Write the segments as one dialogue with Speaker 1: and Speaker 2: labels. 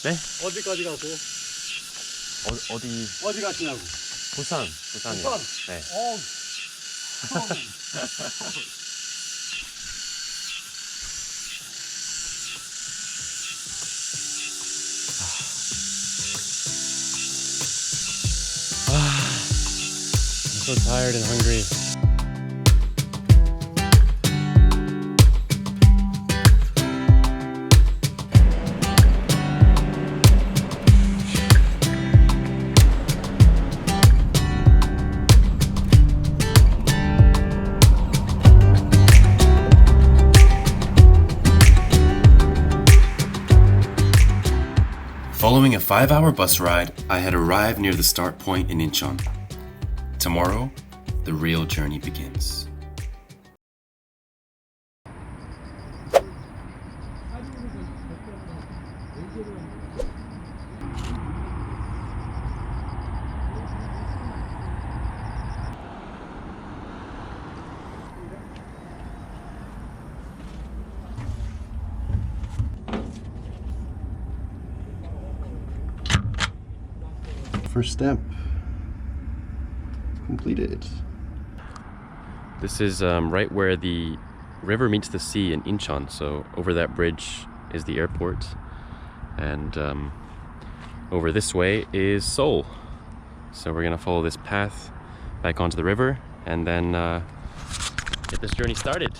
Speaker 1: 네?
Speaker 2: 어디까지 가고?
Speaker 1: 어디?
Speaker 2: 어디 가시냐고?
Speaker 1: 부산이요.
Speaker 2: 부산?
Speaker 1: 네. I'm so tired and hungry.
Speaker 3: Following a 5-hour bus ride, I had arrived near the start point in Incheon. Tomorrow, the real journey begins. First step completed.
Speaker 1: This is right where the river meets the sea in Incheon. So over that bridge is the airport, and over this way is Seoul. So we're gonna follow this path back onto the river and then get this journey started.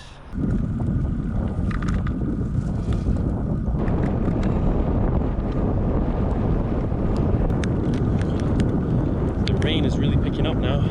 Speaker 1: The rain is really picking up now.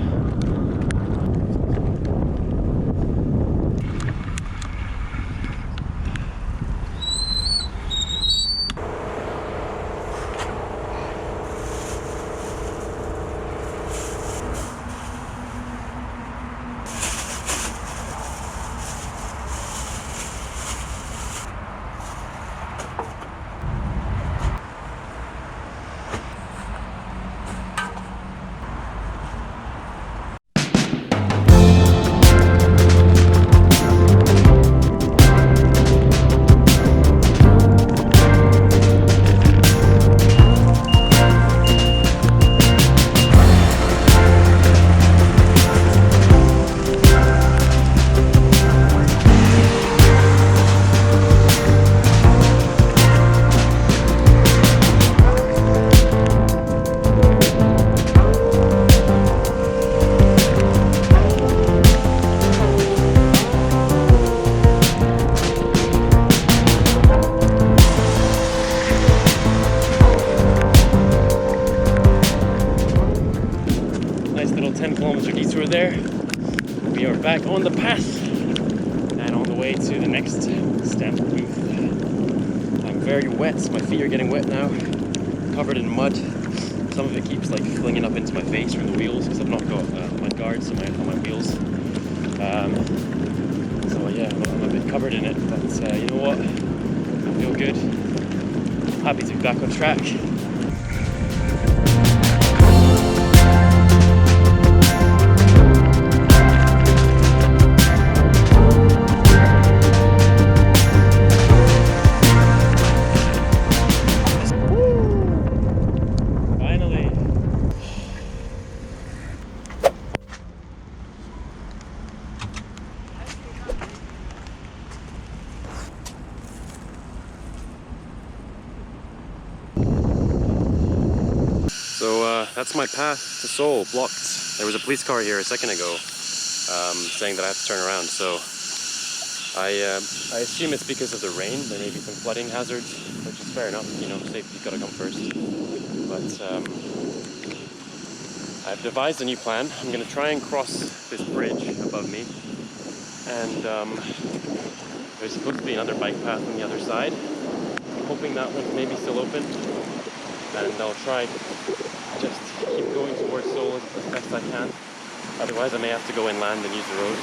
Speaker 1: Detour there. We are back on the path and on the way to the next stamp booth. I'm very wet, my feet are getting wet now, covered in mud. Some of it keeps like flinging up into my face from the wheels because I've not got mud guards on my wheels. So yeah, I'm a bit covered in it, but you know what, I feel good. Happy to be back on track. So that's my path to Seoul, blocked. There was a police car here a second ago saying that I have to turn around. So I assume it's because of the rain. There may be some flooding hazards, which is fair enough. You know, safety's got to come first. But I've devised a new plan. I'm going to try and cross this bridge above me. And there's supposed to be another bike path on the other side. I'm hoping that one's maybe still open. And I'll try just keep going towards Seoul as best I can. Otherwise I may have to go inland and use the roads.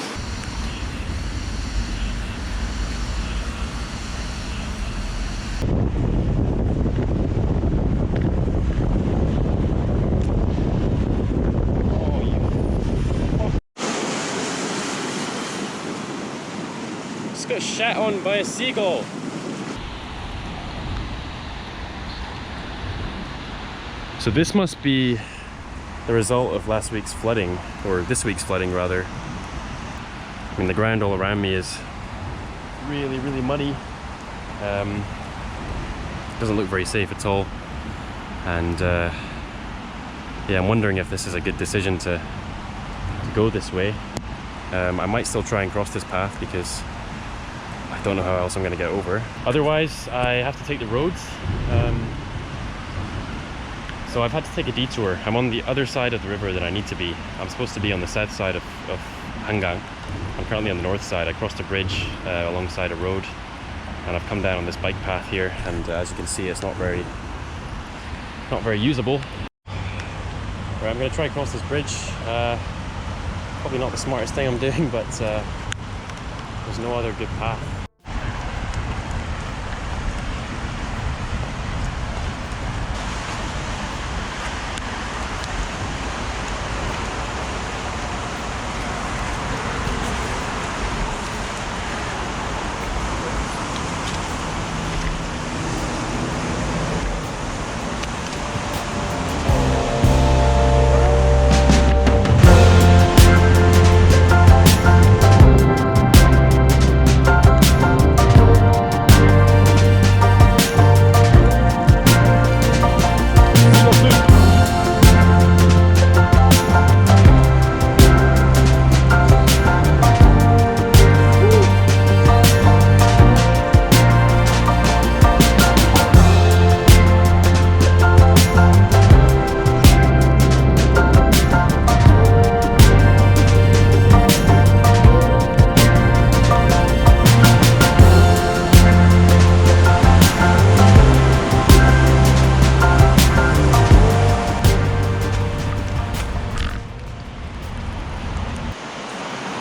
Speaker 1: Just got shat on by a seagull. So this must be the result of last week's flooding, or this week's flooding rather. I mean, the ground all around me is really, really muddy. Doesn't look very safe at all. And yeah, I'm wondering if this is a good decision to go this way. I might still try and cross this path because I don't know how else I'm going to get over. Otherwise, I have to take the roads. So I've had to take a detour. I'm on the other side of the river than I need to be. I'm supposed to be on the south side of Hangang. I'm currently on the north side. I crossed a bridge alongside a road, and I've come down on this bike path here, and as you can see, it's not very usable. Right, I'm going to try and cross this bridge. Probably not the smartest thing I'm doing, but there's no other good path.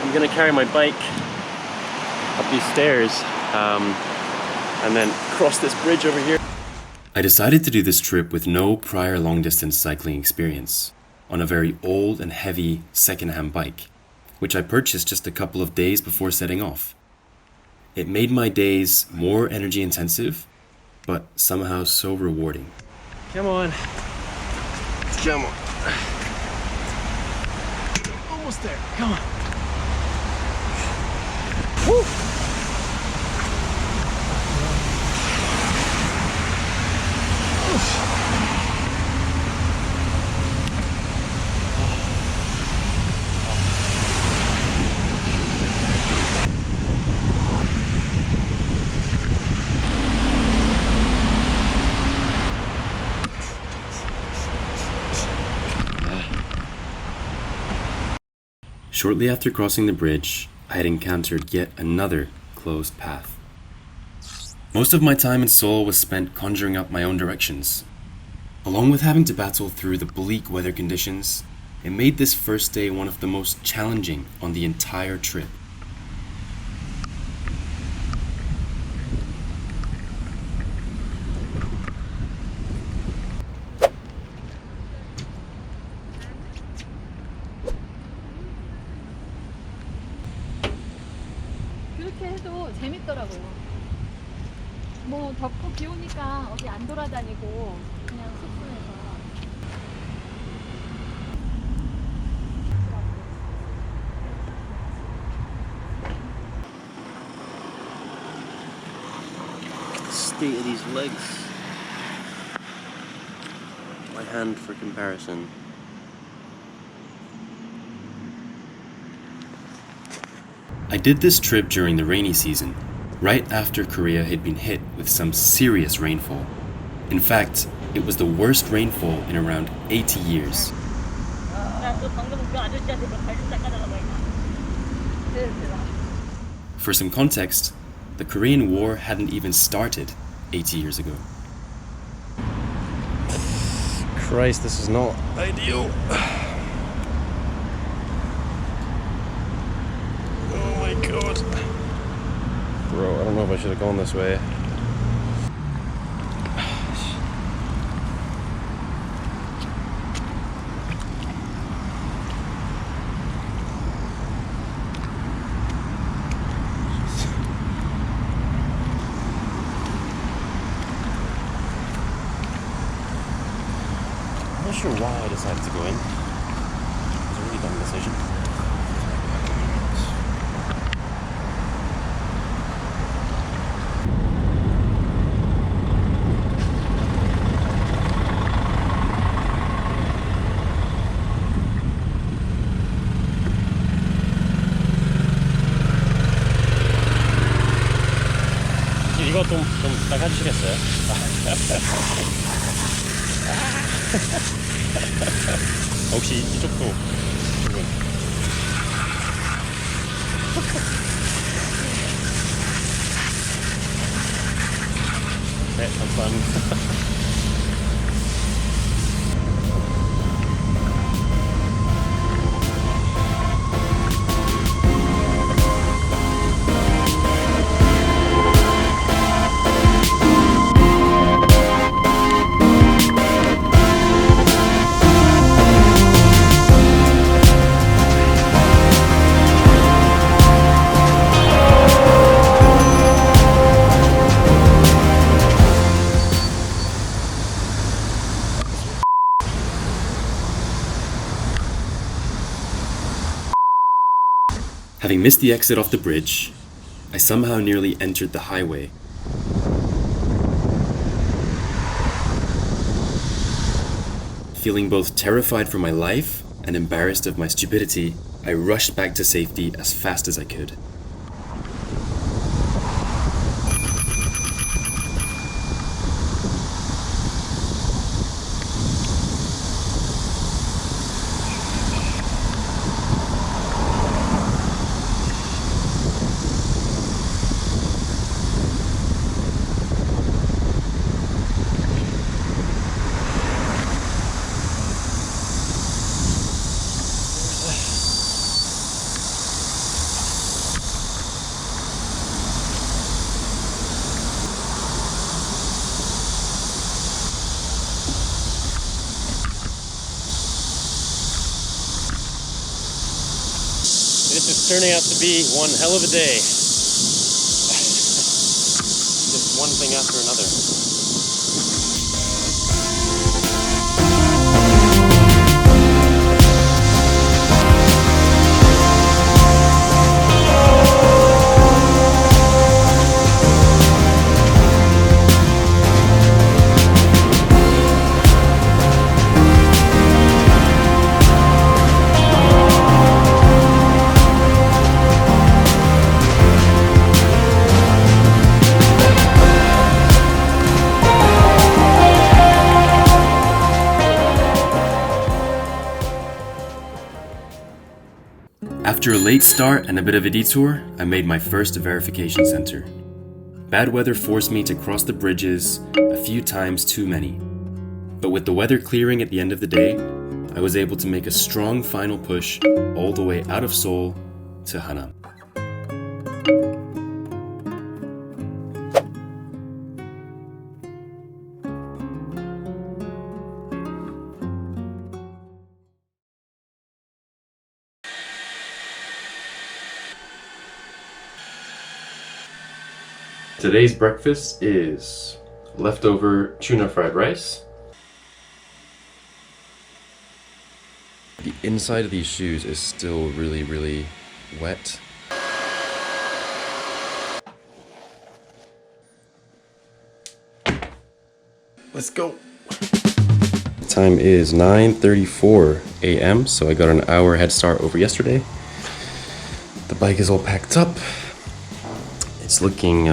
Speaker 1: I'm gonna carry my bike up these stairs and then cross this bridge over here.
Speaker 3: I decided to do this trip with no prior long-distance cycling experience, on a very old and heavy second-hand bike, which I purchased just a couple of days before setting off. It made my days more energy intensive, but somehow so rewarding.
Speaker 1: Come on. Come on. Almost there. Come on. Woo!
Speaker 3: Shortly after crossing the bridge, I had encountered yet another closed path. Most of my time in Seoul was spent conjuring up my own directions. Along with having to battle through the bleak weather conditions, it made this first day one of the most challenging on the entire trip.
Speaker 2: 그렇게 해도 재밌더라고요. 뭐 덥고 비 오니까 어디 안 돌아다니고 그냥 숙소에서.
Speaker 1: State of these legs. My hand for comparison.
Speaker 3: I did this trip during the rainy season, right after Korea had been hit with some serious rainfall. In fact, it was the worst rainfall in around 80 years. For some context, the Korean War hadn't even started 80 years ago.
Speaker 1: Christ, this is not ideal. Oh my god. Bro, I don't know if I should have gone this way. not sure why I decided to go in. It was a really dumb decision. 이거 좀 닦아주시겠어요? 혹시 이쪽도 조금 네, 감사합니다.
Speaker 3: Having missed the exit off the bridge, I somehow nearly entered the highway. Feeling both terrified for my life and embarrassed of my stupidity, I rushed back to safety as fast as I could.
Speaker 1: This is turning out to be one hell of a day. Just one thing after another.
Speaker 3: After a late start and a bit of a detour, I made my first verification center. Bad weather forced me to cross the bridges a few times too many. But with the weather clearing at the end of the day, I was able to make a strong final push all the way out of Seoul to Hanam. Today's breakfast is leftover tuna fried rice. The inside of these shoes is still really wet. Let's go. The time is 9:34 a.m. so I got an hour head start over yesterday. The bike is all packed up. It's looking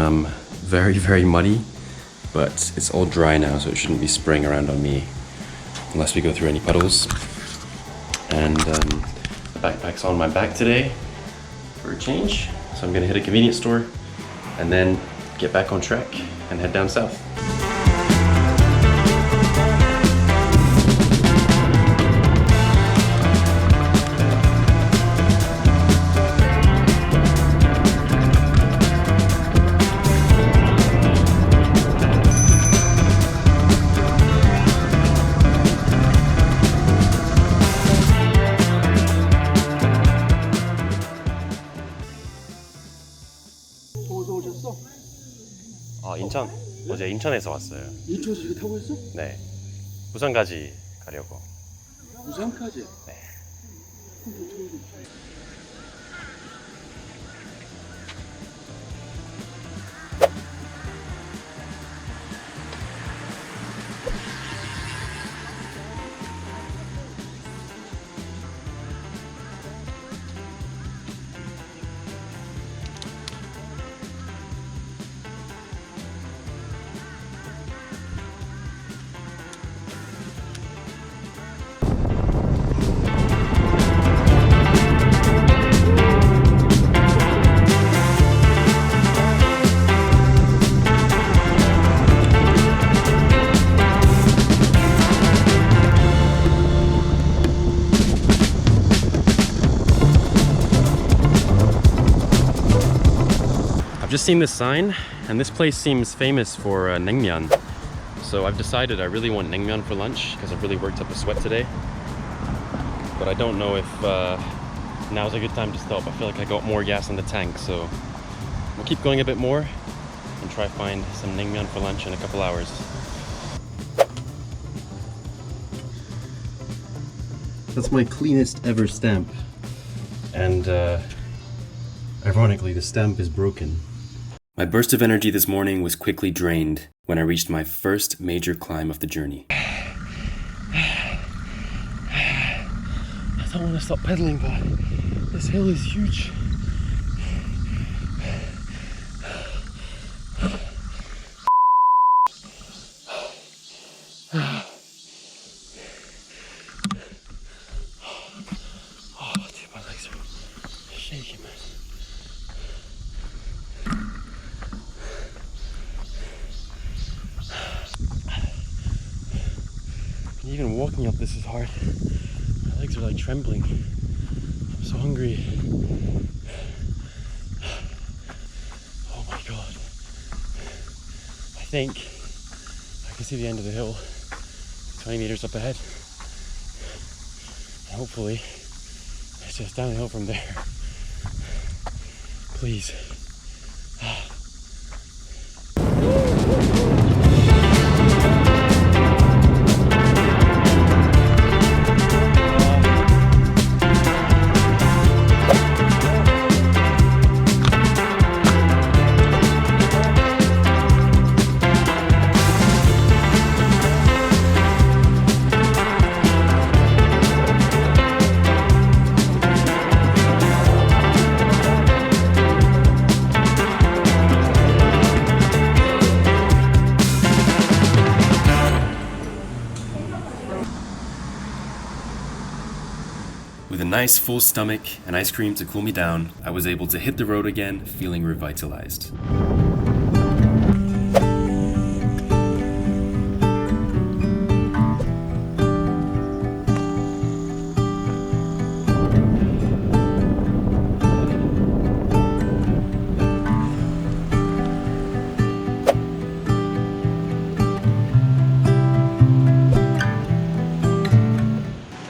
Speaker 3: very muddy, but it's all dry now, so it shouldn't be spraying around on me unless we go through any puddles. And the backpack's on my back today for a change, so I'm gonna hit a convenience store and then get back on track and head down south.
Speaker 1: 인천. 어제 인천에서 왔어요.
Speaker 4: 인천에서 이거 타고 있어?
Speaker 1: 네. 부산까지 가려고.
Speaker 4: 부산까지?
Speaker 1: 네. I've just seen this sign, and this place seems famous for naengmyeon. So I've decided I really want naengmyeon for lunch because I've really worked up a sweat today. But I don't know if now's a good time to stop. I feel like I got more gas in the tank, so we'll keep going a bit more and try find some naengmyeon for lunch in a couple hours. That's my cleanest ever stamp. And ironically, the stamp is broken.
Speaker 3: My burst of energy this morning was quickly drained when I reached my first major climb of the journey.
Speaker 1: I don't want to stop pedaling, but this hill is huge. Oh, dude, my legs are shaking, man. Even walking up this is hard. My legs are like trembling. I'm so hungry. Oh my god. I think I can see the end of the hill 20 meters up ahead. And hopefully it's just downhill from there. Please.
Speaker 3: With a nice full stomach and ice cream to cool me down, I was able to hit the road again, feeling revitalized.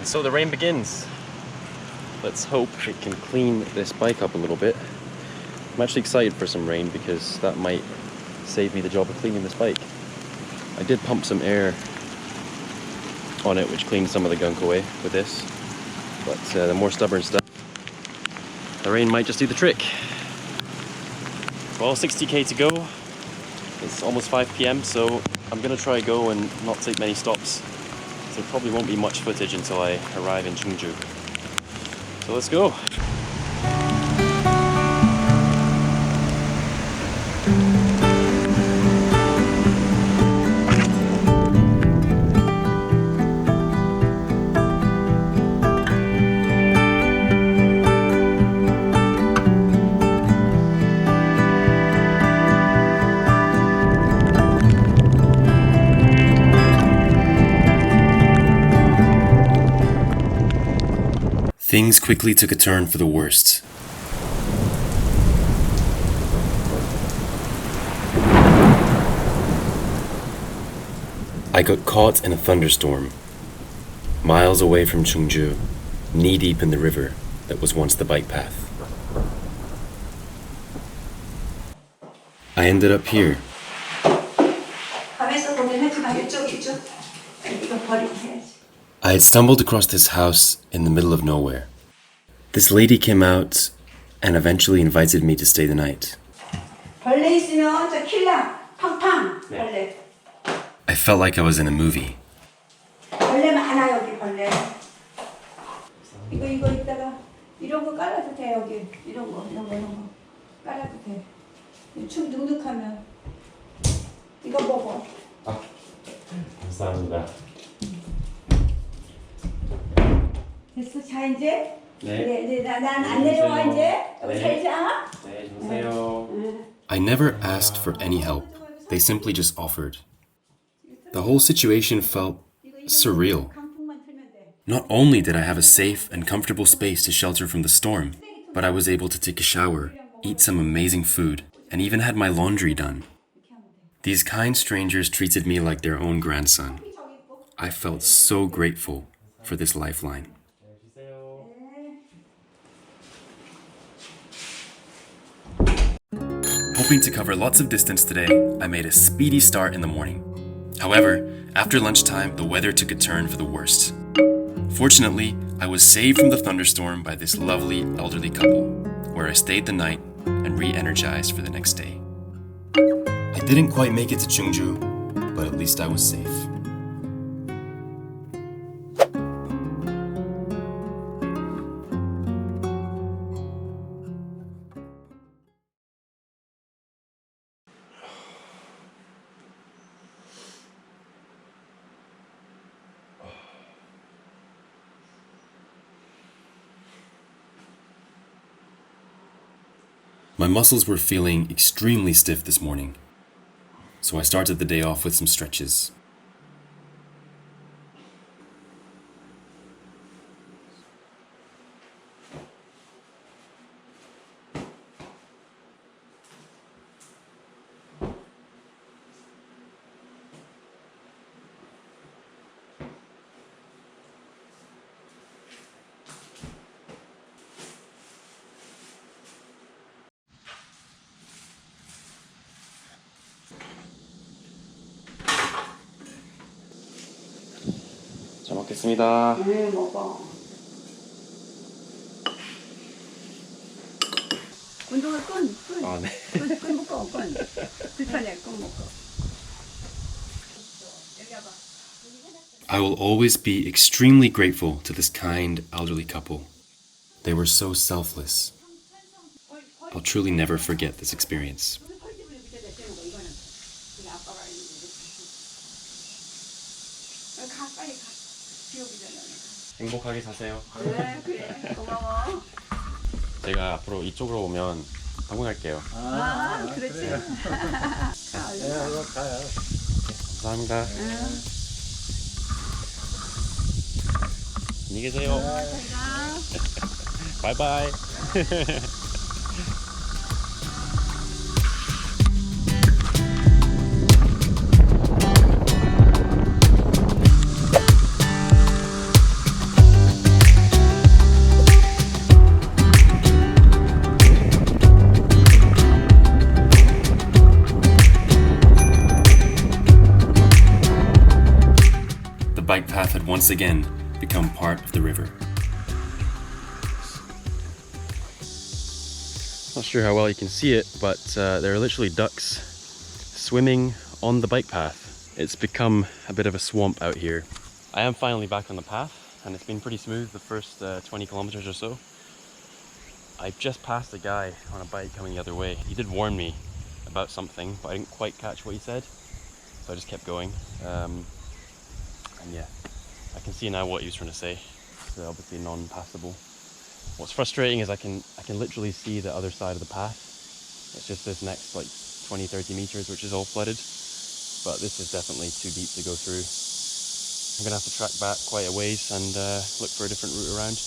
Speaker 1: So the rain begins. Let's hope it can clean this bike up a little bit. I'm actually excited for some rain because that might save me the job of cleaning this bike. I did pump some air on it, which cleaned some of the gunk away with this. But the more stubborn stuff, the rain might just do the trick. Well, 60k to go. It's almost 5 p.m, so I'm gonna try go and not take many stops. So there probably won't be much footage until I arrive in Chungju. So let's go.
Speaker 3: Things quickly took a turn for the worst. I got caught in a thunderstorm, miles away from Chungju, knee-deep in the river that was once the bike path. I ended up here. I had stumbled across this house in the middle of nowhere. This lady came out and eventually invited me to stay the night.
Speaker 4: 벌레 있으면 저 킬라 팡팡 벌레.
Speaker 3: I felt like I was in a movie.
Speaker 4: 벌레 많아 여기 벌레. 이거 이따가 이런 거 깔아도 돼 여기 이런 거 깔아도 돼. 좀 눅눅하면 이거 먹어.
Speaker 1: 감사합니다.
Speaker 4: 됐어 자 이제.
Speaker 1: 네.
Speaker 4: 난안 내려와 이제. 여기 잘 자.
Speaker 1: 네, 주무세요.
Speaker 3: I never asked for any help. They simply just offered. The whole situation felt surreal.
Speaker 4: 강풍만 틀면 돼.
Speaker 3: Not only did I have a safe and comfortable space to shelter from the storm, but I was able to take a shower, eat some amazing food, and even had my laundry done. These kind strangers treated me like their own grandson. I felt so grateful for this lifeline. Hoping to cover lots of distance today, I made a speedy start in the morning. However, after lunchtime, the weather took a turn for the worst. Fortunately, I was saved from the thunderstorm by this lovely elderly couple, where I stayed the night and re-energized for the next day. I didn't quite make it to Chungju, but at least I was safe. My muscles were feeling extremely stiff this morning, so I started the day off with some stretches.
Speaker 1: 잘 먹겠습니다.
Speaker 4: 네 먹어. 운동을 끈.
Speaker 1: 아, 네.
Speaker 4: 끈 묶어 끈. 불편해 끈 묶어. 여기 와봐.
Speaker 3: I will always be extremely grateful to this kind elderly couple. They were so selfless. I'll truly never forget this experience.
Speaker 1: 행복하게 사세요.
Speaker 4: 네 그래 고마워.
Speaker 1: 제가 앞으로 이쪽으로 오면 방문할게요.
Speaker 4: 아 그렇지.
Speaker 5: 네, 이거 가요.
Speaker 1: 감사합니다. 안녕히 계세요. 바이바이.
Speaker 3: The bike path had once again become part of the river.
Speaker 1: Not sure how well you can see it, but there are literally ducks swimming on the bike path. It's become a bit of a swamp out here. I am finally back on the path, and it's been pretty smooth the first 20 kilometers or so. I just passed a guy on a bike coming the other way. He did warn me about something, but I didn't quite catch what he said, so I just kept going. And yeah, I can see now what he was trying to say. It's obviously non-passable. What's frustrating is I can literally see the other side of the path. It's just this next like 20-30 meters which is all flooded, but this is definitely too deep to go through. I'm gonna have to track back quite a ways and look for a different route around.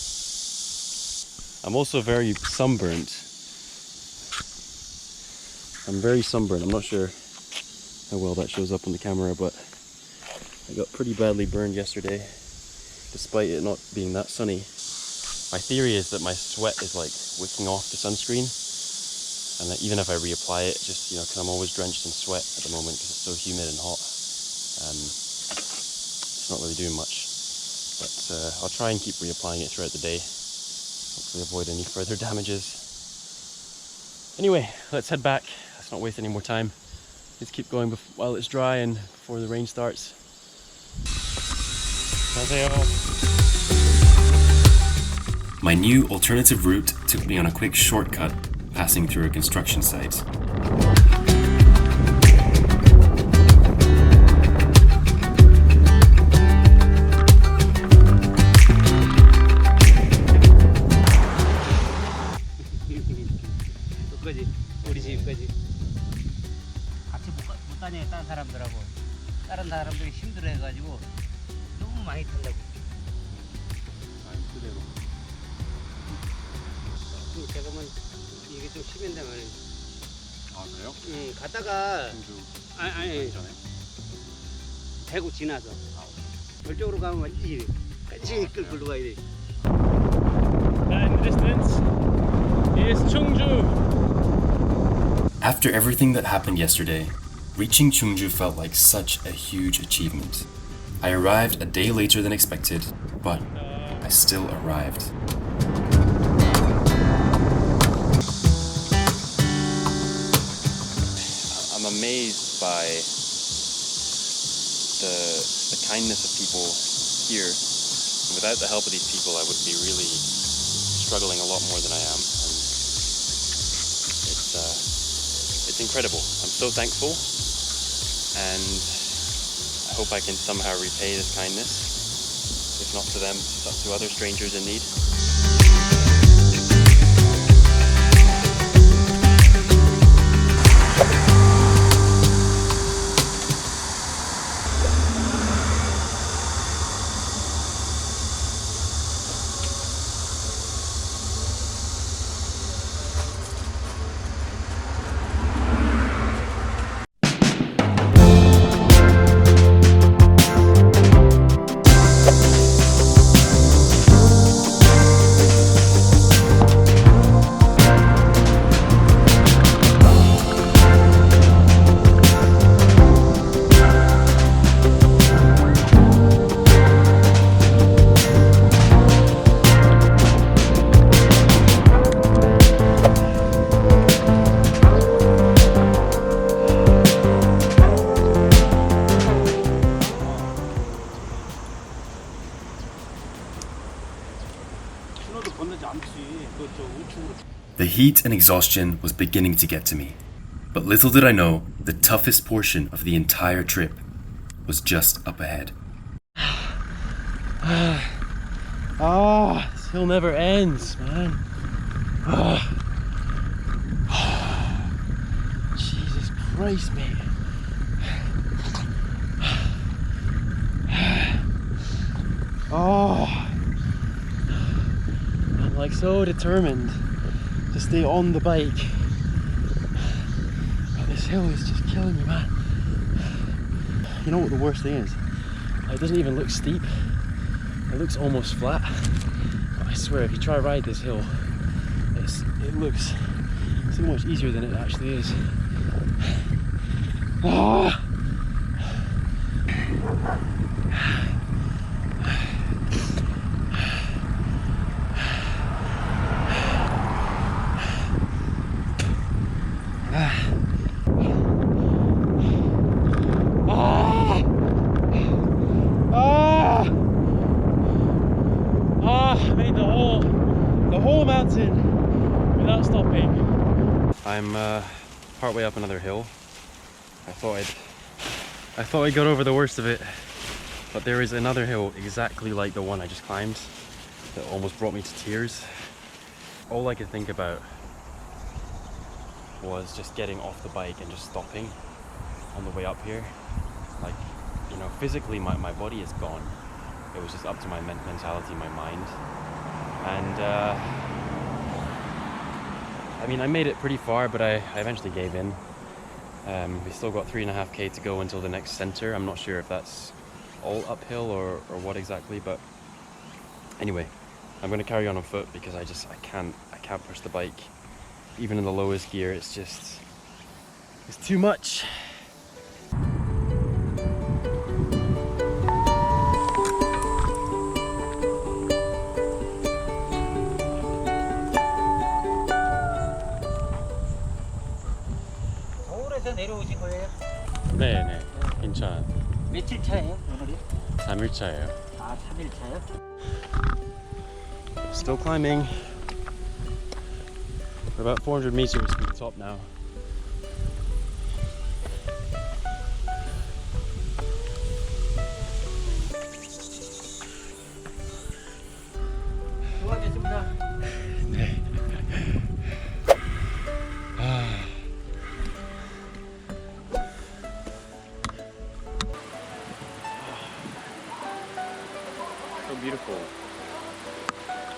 Speaker 1: I'm also very sunburnt. I'm very sunburned. I'm not sure how well that shows up on the camera, but I got pretty badly burned yesterday despite it not being that sunny. My theory is that my sweat is like wicking off the sunscreen, and that even if I reapply it, just, you know, because I'm always drenched in sweat at the moment because it's so humid and hot, it's not really doing much. But I'll try and keep reapplying it throughout the day. Hopefully avoid any further damages. Anyway, let's head back. Let's not waste any more time. Let's keep going while it's dry and before the rain starts.
Speaker 3: My new alternative route took me on a quick shortcut, passing through a construction site.
Speaker 5: 여기까지 우리 집까지 같이 못 다녀요. 다른 사람들하고 다른 사람들이 힘들어해가지고 너무 많이 탄다고.
Speaker 1: 그대로.
Speaker 5: 제가 뭐 이게 좀 심했단 말이에요.
Speaker 1: 아 그래요?
Speaker 5: 응, 갔다가
Speaker 1: 청주
Speaker 5: 아니
Speaker 1: 전에?
Speaker 5: 대구 지나서 저쪽으로 가면 완전히 끌고 가야 돼.
Speaker 1: And in the distance is Cheongju.
Speaker 3: After everything that happened yesterday, reaching Cheongju felt like such a huge achievement. I arrived a day later than expected, but I still arrived.
Speaker 1: I'm amazed by the kindness of people here. Without the help of these people, I would be really struggling a lot more than I am. And it's incredible. I'm so thankful, and I hope I can somehow repay this kindness. If not to them, to other strangers in need.
Speaker 3: The heat and exhaustion was beginning to get to me, but little did I know the toughest portion of the entire trip was just up ahead.
Speaker 1: This hill never ends, man. Jesus Christ, mate. I'm like so determined to stay on the bike, but this hill is just killing me, man. You know what the worst thing is? It doesn't even look steep. It looks almost flat. But I swear, if you try to ride this hill, it looks so much easier than it actually is. I made the whole mountain without stopping. I'm partway up another hill. I thought I got over the worst of it, but there is another hill exactly like the one I just climbed that almost brought me to tears. All I could think about was just getting off the bike and just stopping on the way up here. Like, you know, physically my body is gone. It was just up to my mentality, my mind. And I mean, I made it pretty far, but I eventually gave in. We still got 3.5k to go until the next center. I'm not sure if that's all uphill or what exactly, but anyway, I'm going to carry on foot because I can't push the bike. Even in the lowest gear, it's too much.
Speaker 5: 며칠 차예요 오늘이?
Speaker 1: 3일차예요.
Speaker 5: 아 3일 차요?
Speaker 1: Still climbing. We're about 400 meters from the top now.
Speaker 5: 수고하셨습니다.
Speaker 1: So beautiful.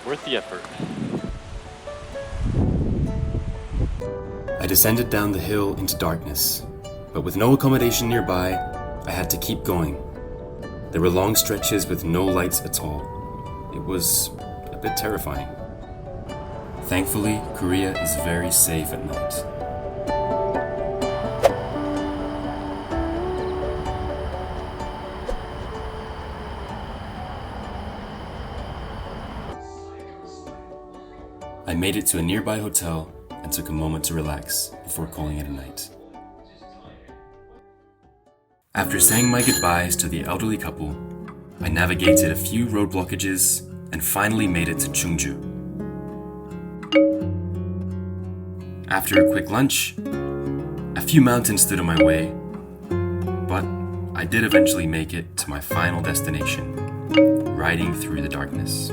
Speaker 1: Worth the effort.
Speaker 3: I descended down the hill into darkness, but with no accommodation nearby, I had to keep going. There were long stretches with no lights at all. It was a bit terrifying. Thankfully, Korea is very safe at night. I made it to a nearby hotel and took a moment to relax before calling it a night. After saying my goodbyes to the elderly couple, I navigated a few road blockages and finally made it to Chungju. After a quick lunch, a few mountains stood in my way, but I did eventually make it to my final destination, riding through the darkness.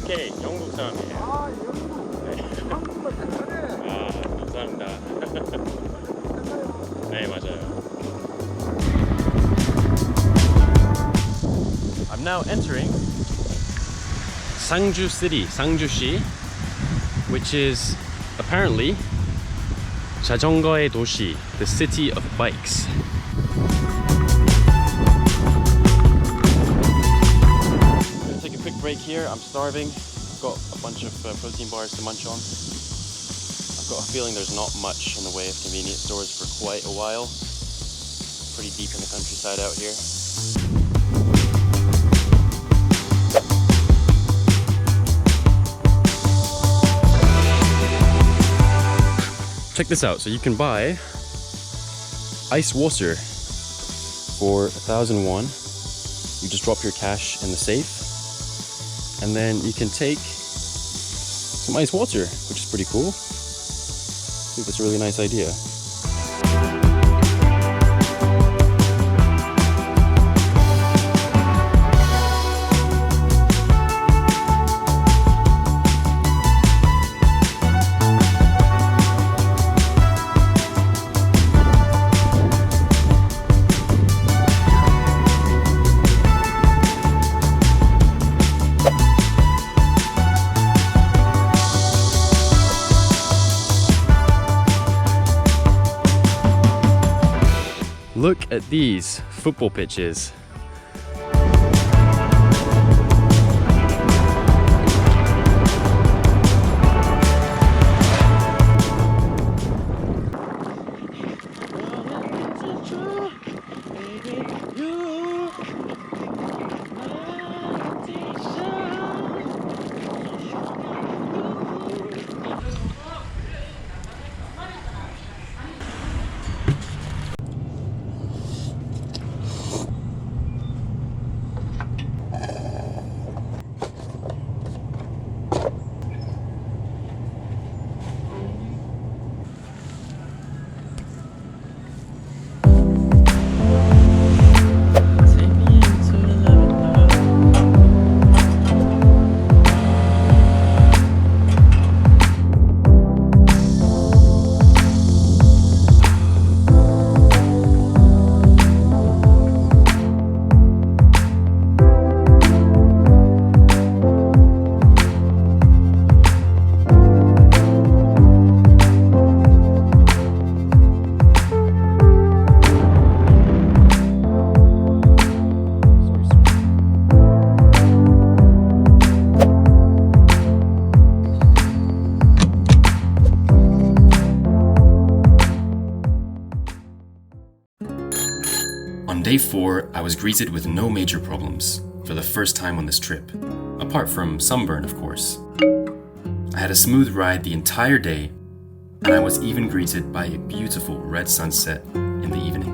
Speaker 1: UK, 영국 사람이에요.
Speaker 6: 아, 영국.
Speaker 1: 네.
Speaker 6: 한국말 잘하네.
Speaker 1: 아, 감사합니다. 네, 맞아요. I'm now entering Sangju City, Sangju-si, which is apparently 자전거의 도시, the city of bikes. Break here. I'm starving. I've got a bunch of protein bars to munch on. I've got a feeling there's not much in the way of convenience stores for quite a while. Pretty deep in the countryside out here. Check this out. So you can buy ice water for 1,000 won. You just drop your cash in the safe, and then you can take some ice water, which is pretty cool. I think that's a really nice idea. Look at these football pitches.
Speaker 3: day 4, I was greeted with no major problems for the first time on this trip, apart from sunburn, of course. I had a smooth ride the entire day, and I was even greeted by a beautiful red sunset in the evening.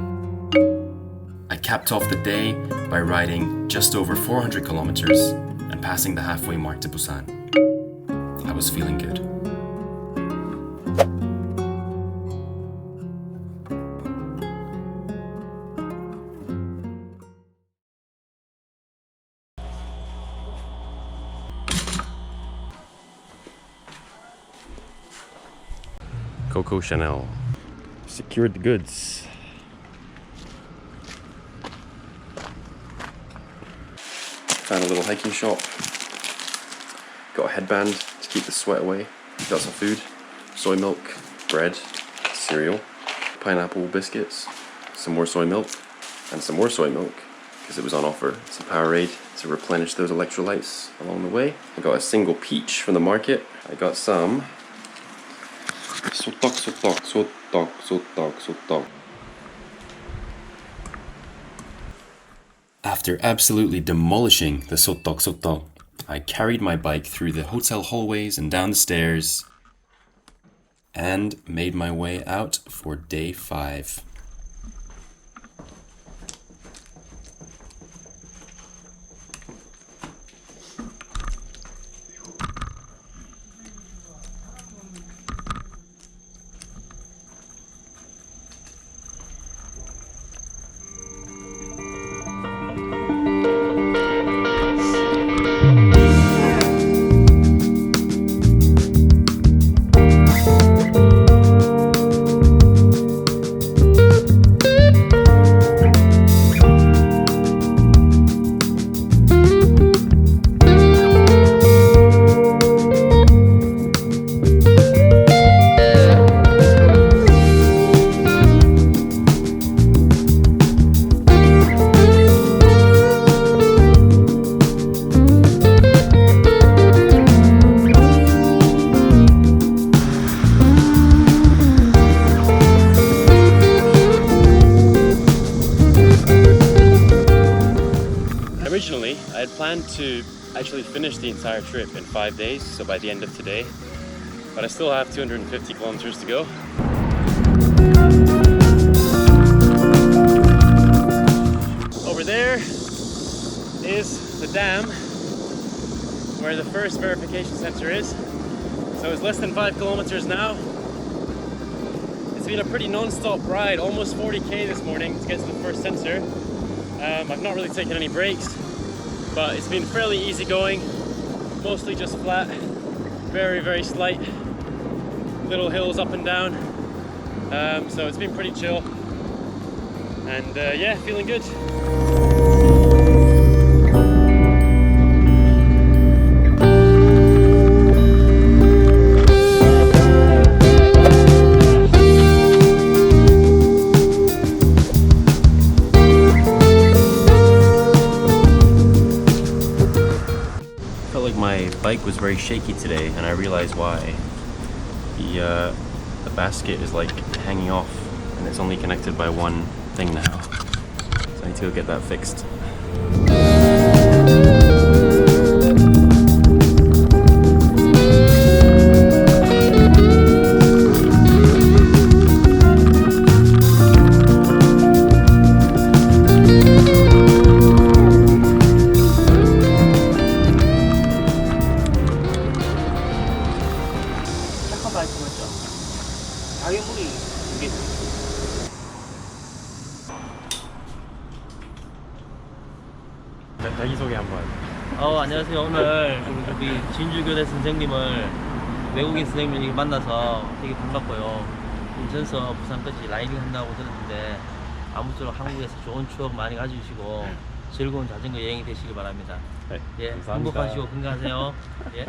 Speaker 3: I capped off the day by riding just over 400 kilometers and passing the halfway mark to Busan. I was feeling good.
Speaker 1: Coco Chanel. Secured the goods. Found a little hiking shop. Got a headband to keep the sweat away. Got some food. Soy milk, bread, cereal, pineapple biscuits, some more soy milk, and some more soy milk because it was on offer. Some Powerade to replenish those electrolytes along the way. I got a single peach from the market. I got some sotok.
Speaker 3: After absolutely demolishing the sotok, I carried my bike through the hotel hallways and down the stairs and made my way out for day 5.
Speaker 1: Originally, I had planned to actually finish the entire trip in 5 days, so by the end of today, but I still have 250 kilometers to go. Over there is the dam where the first verification center is. So it's less than 5 kilometers now. It's been a pretty non-stop ride, almost 40k this morning to get to the first sensor. I've not really taken any breaks, but it's been fairly easy going, mostly just flat, very, very slight little hills up and down. So it's been pretty chill, and yeah, feeling good. My bike was very shaky today, and I realized why. The basket is like hanging off, and it's only connected by one thing now. So I need to go get that fixed. 자기소개 한번.
Speaker 7: 안녕하세요. 오늘 우리 진주교대 선생님을 외국인 선생님을 만나서 되게 반갑고요. 인천서 부산까지 라이딩 한다고 들었는데 아무쪼록 한국에서 좋은 추억 많이 가지시고 즐거운 자전거 여행이 되시길 바랍니다.
Speaker 1: 네,
Speaker 7: 예,
Speaker 1: 감사합니다.
Speaker 7: 행복하시고 건강하세요. 예.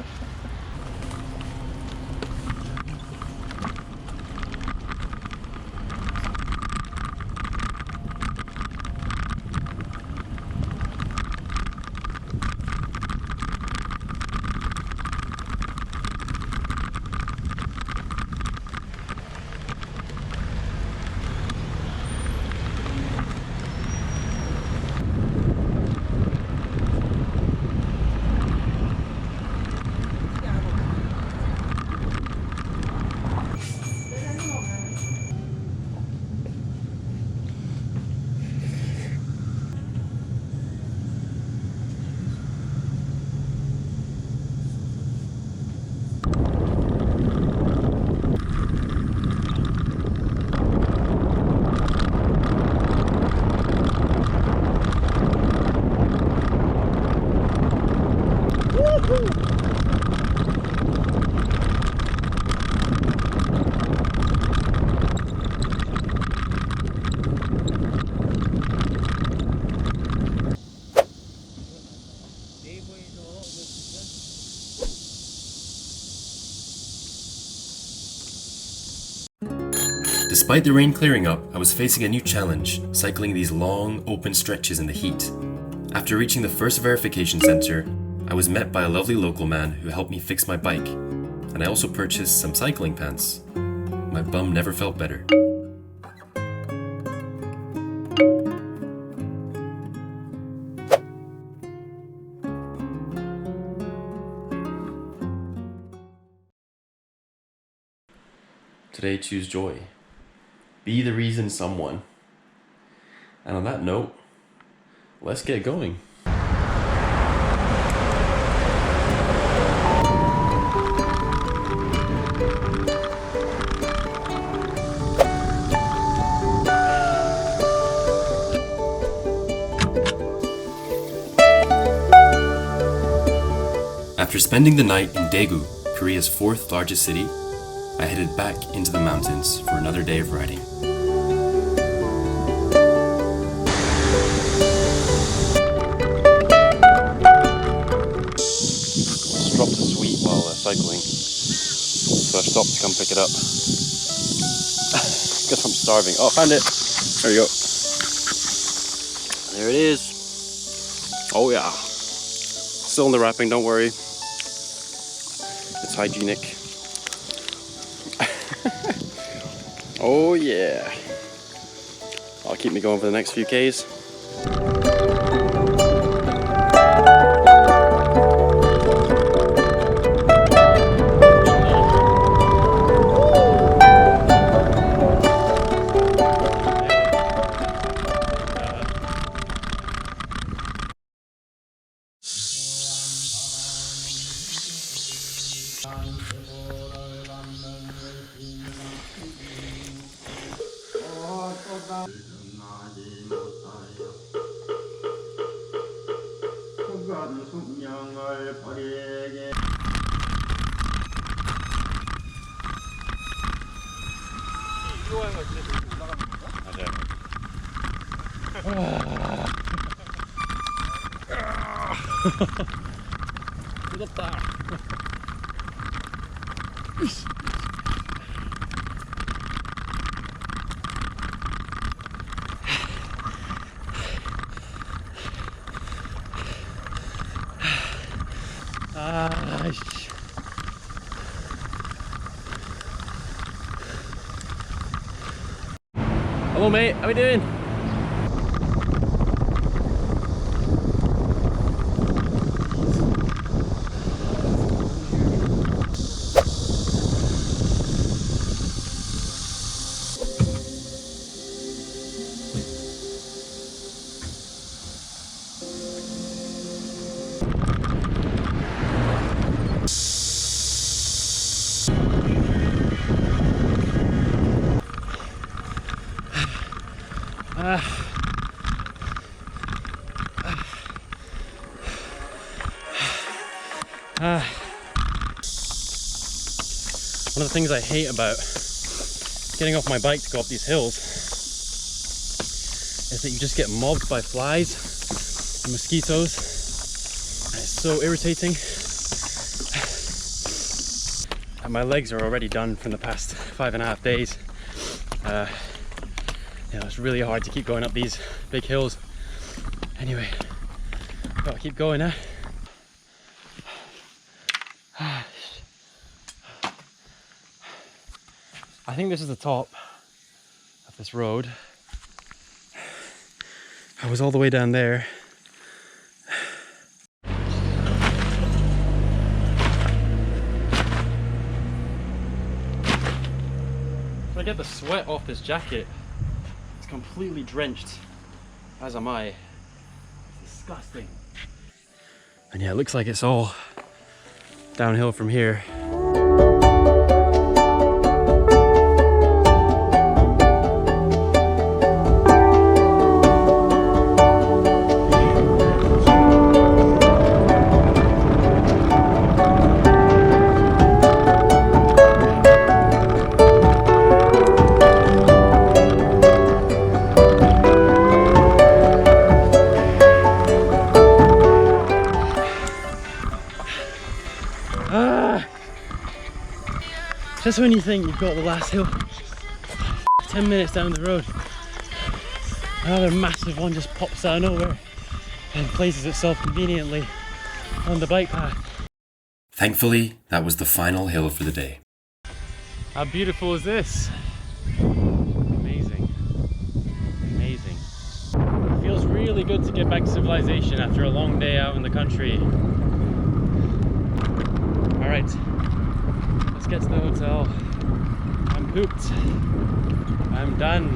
Speaker 3: Despite the rain clearing up, I was facing a new challenge, cycling these long, open stretches in the heat. After reaching the first verification center, I was met by a lovely local man who helped me fix my bike, and I also purchased some cycling pants. My bum never felt better. Today, choose joy. Be the reason someone. And on that note, let's get going. After spending the night in Daegu, Korea's 4th largest city, I headed back into the mountains for another day of riding.
Speaker 1: Just dropped a sweet while cycling, so I stopped to come pick it up. Guess I'm starving. Oh, found it! There you go. There it is. Oh yeah. Still in the wrapping, don't worry. It's hygienic. Oh yeah. I'll keep me going for the next few Ks.
Speaker 7: 무겁다. 아이씨.
Speaker 1: Hello mate, how we doing? One of the things I hate about getting off my bike to go up these hills is that you just get mobbed by flies and mosquitoes, and it's so irritating. And my legs are already done from the past 5.5 days. It's really hard to keep going up these big hills. Anyway, gotta keep going, huh? I think this is the top of this road. I was all the way down there. So I get the sweat off this jacket. It's completely drenched, as am I. It's disgusting. And yeah, it looks like it's all downhill from here. Just when you think you've got the last hill 10 minutes down the road, another massive one just pops out of nowhere and places itself conveniently on the bike path.
Speaker 3: Thankfully, that was the final hill for the day.
Speaker 1: How beautiful is this? Amazing. Amazing. It feels really good to get back to civilization after a long day out in the country. Alright, let's get to the hotel. I'm pooped. I'm done.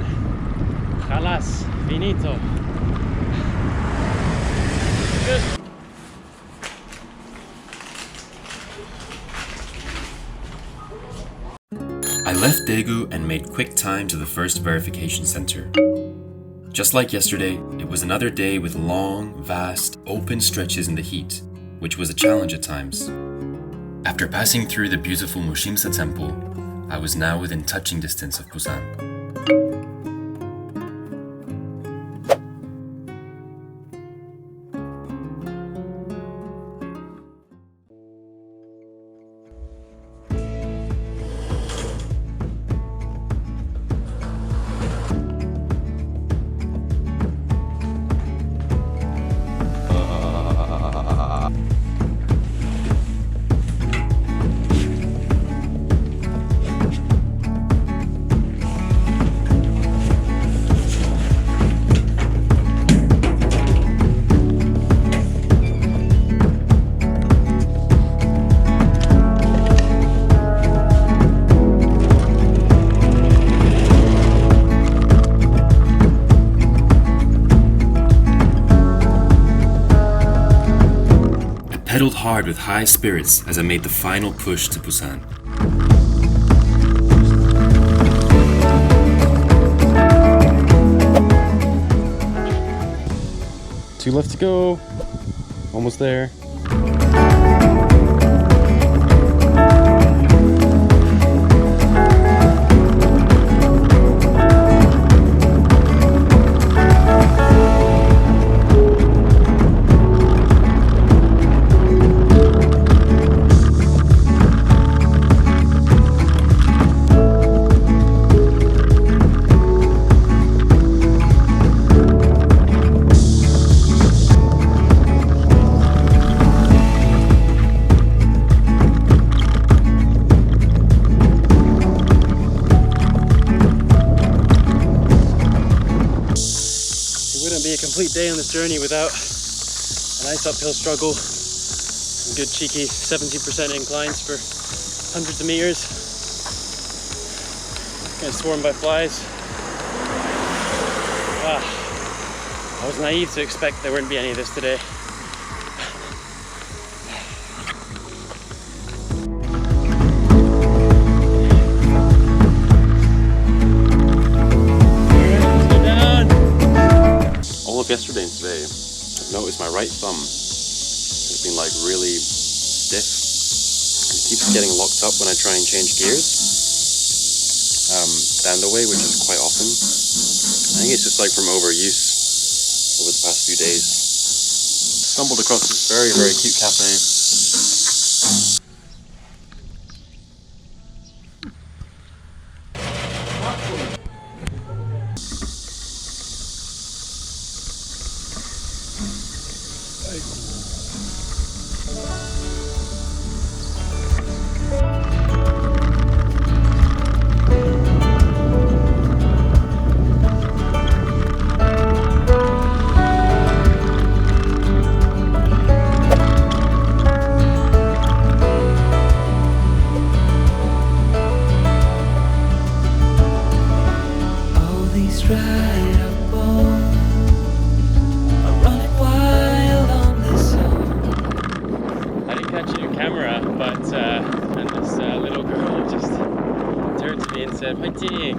Speaker 1: Khalas, finito. Good.
Speaker 3: I left Daegu and made quick time to the first verification center. Just like yesterday, it was another day with long, vast, open stretches in the heat, which was a challenge at times. After passing through the beautiful Mushimsa temple, I was now within touching distance of Busan. Pedaled hard with high spirits as I made the final push to Busan.
Speaker 1: 2 left to go. Almost there. Be a complete day on this journey without a nice uphill struggle, some good cheeky 70% inclines for hundreds of meters, getting swarmed by flies. I was naive to expect there wouldn't be any of this today. Yesterday and today, I've noticed my right thumb has been like really stiff. It keeps getting locked up when I try and change gears stand away, which is quite often. I think it's just like from overuse over the past few days. Stumbled across this very, very cute cafe. And this little girl just turned to me and said, "Fighting!"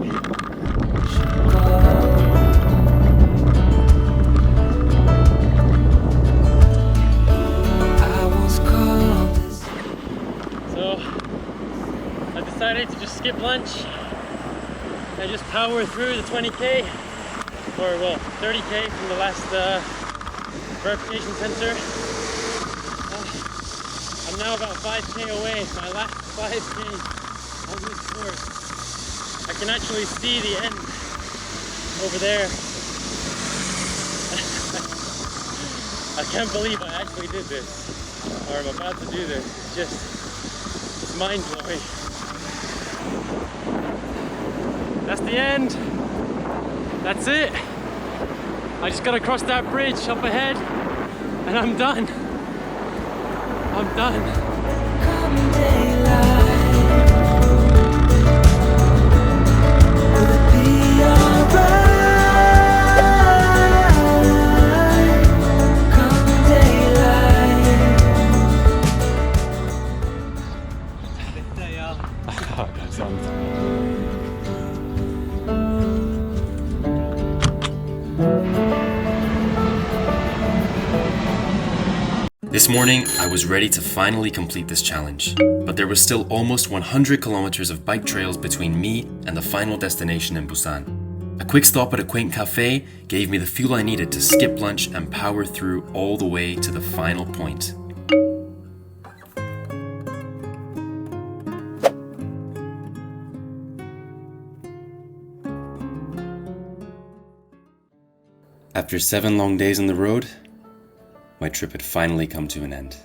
Speaker 1: So I decided to just skip lunch and just power through the 20k, or well, 30k from the last verification center. I'm now about 5k away, my last 5k on this course. I can actually see the end over there. I can't believe I actually did this, or I'm about to do this. It's mind-blowing. That's the end. That's it. I just gotta cross that bridge up ahead and I'm done. I'm done.
Speaker 3: This morning, I was ready to finally complete this challenge, but there was still almost 100 kilometers of bike trails between me and the final destination in Busan. A quick stop at a quaint cafe gave me the fuel I needed to skip lunch and power through all the way to the final point. After 7 long days on the road, my trip had finally come to an end.